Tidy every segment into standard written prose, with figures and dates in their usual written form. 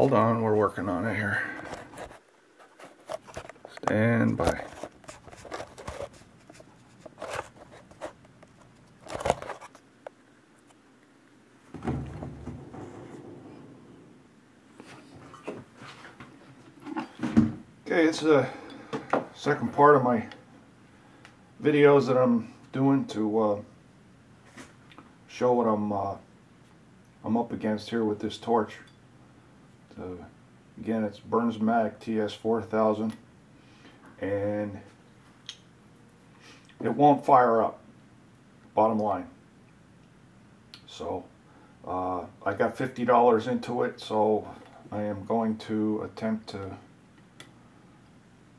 Hold on, we're working on it here. Stand by. Okay, it's the second part of my videos that I'm doing to show what I'm up against here with this torch. Again, it's Bernzomatic TS4000, and it won't fire up, bottom line. So I got $50 into it, so I am going to attempt to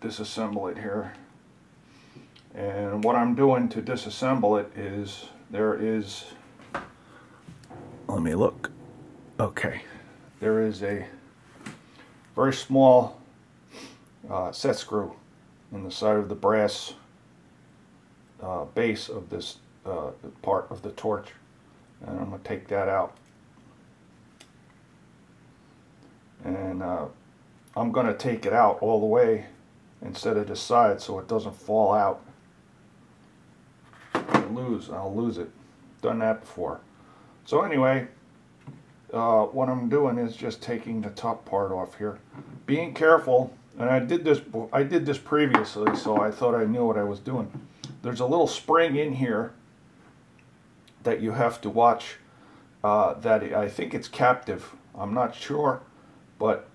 disassemble it here. And what I'm doing to disassemble it is, there is, let me look, okay, there is a very small set screw in the side of the brass base of this part of the torch, and I'm going to take that out, and I'm going to take it out all the way instead of the side so it doesn't fall out and I'll lose it. Done that before. So anyway, what I'm doing is just taking the top part off here, being careful. And I did this previously, so I thought I knew what I was doing. There's a little spring in here that you have to watch. That I think it's captive. I'm not sure, but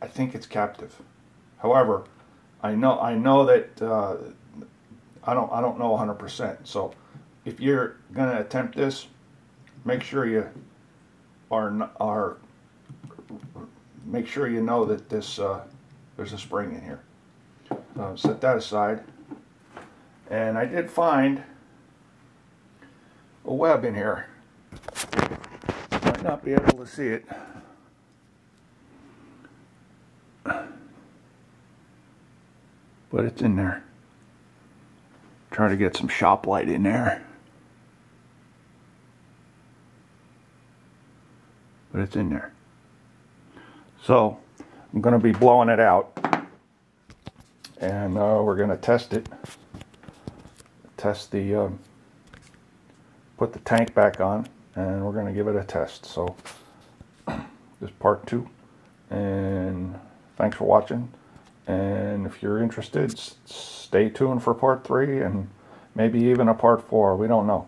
I think it's captive. However, I know that I don't know 100%. So if you're going to attempt this, make sure you make sure you know that this there's a spring in here. Set that aside. And I did find a web in here. Might not be able to see it. But it's in there. Try to get some shop light in there. But it's in there. So I'm going to be blowing it out. And we're going to test it. Test the, put the tank back on, and we're going to give it a test. So this is part 2. And thanks for watching. And if you're interested, stay tuned for part 3 and maybe even a part 4. We don't know.